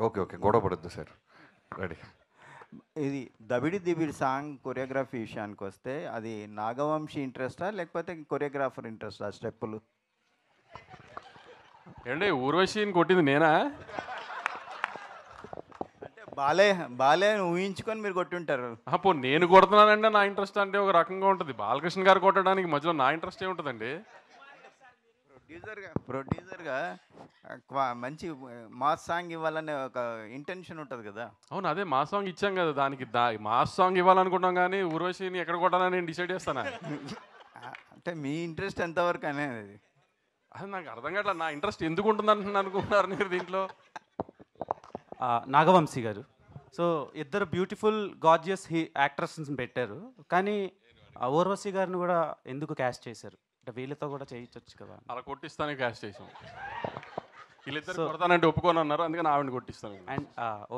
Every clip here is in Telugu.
ఓకే ఓకే, గొడవ పడద్దు సార్. రెడీ. ఇది దబిడి దిబిడి సాంగ్ కొరియోగ్రఫీ విషయానికి వస్తే అది నాగవంశీ ఇంట్రెస్టా లేకపోతే కొరియోగ్రాఫర్ ఇంట్రెస్టా స్టెప్పులు? ఏంటి ఊర్వశిని కొట్టింది నేనా? అంటే బాలే బాలే ఊహించుకొని మీరు కొట్టుంటారు. పో నేను కొడుతున్నానంటే నా ఇంట్రెస్ట్ అంటే ఒక రకంగా ఉంటుంది. బాలకృష్ణ గారు కొట్టడానికి మధ్యలో నా ఇంట్రెస్ట్ ఏముంటుందండి? ప్రొడ్యూసర్గా మంచి మాస్ సాంగ్ ఇవ్వాలనే ఒక ఇంటెన్షన్ ఉంటుంది కదా. అవును, అదే మా సాంగ్ ఇచ్చాం కదా, దానికి మాస్ సాంగ్ ఇవ్వాలనుకుంటాం కానీ ఊర్వశిని ఎక్కడ కొట్టాలని నేను డిసైడ్ చేస్తాను. అంటే మీ ఇంట్రెస్ట్ ఎంతవరకు అనేది అది నాకు అర్థం కావట్లా. నా ఇంట్రెస్ట్ ఎందుకు ఉంటుంది అనుకుంటున్నారు మీరు దీంట్లో? నాగవంశీ గారు, సో ఇద్దరు బ్యూటిఫుల్ గార్జియస్ యాక్ట్రెస్ని పెట్టారు, కానీ ఊర్వశి గారిని కూడా ఎందుకు క్యాస్ట్ చేశారు? అంటే వీళ్ళతో కూడా చేయించవచ్చు కదా. అలా కొట్టిస్తానే క్యాష్ చేసాం. వీళ్ళిద్దరు కొడతానంటే ఒప్పుకొని అన్నారు, అందుకని ఆవిడని కొట్టిస్తాను. And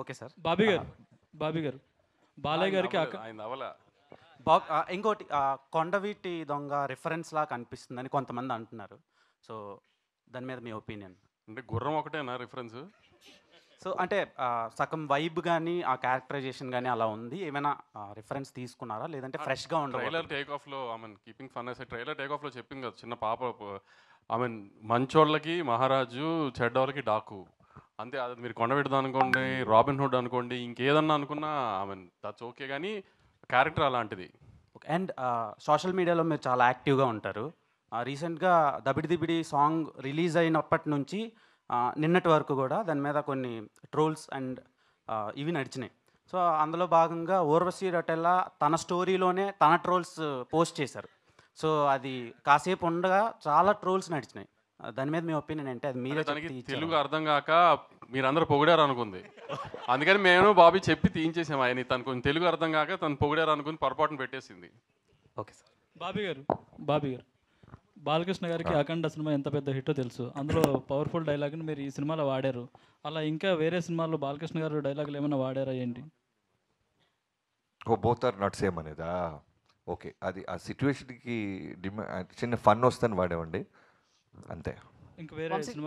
okay sir. Bobby garu Balayya గారికి ఆయన అవలా. ఇంకోటి కొండవీటి దొంగ రిఫరెన్స్ లా కనిపిస్తుందని కొంతమంది అంటున్నారు. సో దాని మీద మీ ఒపీనియన్? అంటే గుర్రం ఒకటేనా రిఫరెన్స్? సో అంటే సగం వైబ్ కానీ ఆ క్యారెక్టరైజేషన్ కానీ అలా ఉంది, ఏమైనా రిఫరెన్స్ తీసుకున్నారా లేదంటే ఫ్రెష్గా ఉండదు? ట్రైలర్ టేక్ ఆఫ్లో ఐ మీన్ కీపింగ్ ఫన్ అయితే ట్రైలర్ టేక్ ఆఫ్లో చెప్పింది కదా, చిన్న పాప ఐ మీన్ మంచోళ్ళకి మహారాజు, చెడ్డోళ్ళకి డాకు, అంతే. అది మీరు కొండబెడదా అనుకోండి, రాబిన్ హుడ్ అనుకోండి, ఇంకేదన్నా అనుకున్నా ఐ మీన్ దట్స్ ఓకే, కానీ క్యారెక్టర్ అలాంటిది. అండ్ సోషల్ మీడియాలో మీరు చాలా యాక్టివ్గా ఉంటారు. రీసెంట్గా దబిడి దిబిడి సాంగ్ రిలీజ్ అయినప్పటి నుంచి నిన్నటి వరకు కూడా దాని మీద కొన్ని ట్రోల్స్ అండ్ ఇవి నడిచినాయి. సో అందులో భాగంగా ఊర్వశి రొటెల్లా తన స్టోరీలోనే తన ట్రోల్స్ పోస్ట్ చేశారు. సో అది కాసేపు ఉండగా చాలా ట్రోల్స్ నడిచినాయి. దాని మీద మీ ఒపీనియన్ ఏంటి? అది మీరే దానికి తెలుగు అర్థం కాక మీరందరూ పొగిడారు అనుకుంది, అందుకని మేము బాబీ చెప్పి తీయించేసాము. ఆయన తను కొంచెం తెలుగు అర్థం కాక తను పొగిడారు అనుకుని పొరపాటును పెట్టేసింది. Okay sir. బాబీ గారు బాలకృష్ణ గారికి అఖండ సినిమా ఎంత పెద్ద హిట్టో తెలుసు. అందులో పవర్ఫుల్ డైలాగ్ని మీరు ఈ సినిమాలో వాడారు. అలా ఇంకా వేరే సినిమాల్లో బాలకృష్ణ గారు డైలాగులు ఏమైనా వాడారా ఏంటి? Oh both are not same అనేదా? ఓకే, అది ఆ సిచ్యువేషన్కి చిన్న ఫన్ వస్తుందని వాడేవండి, అంతే. ఇంకా వేరే సినిమాలు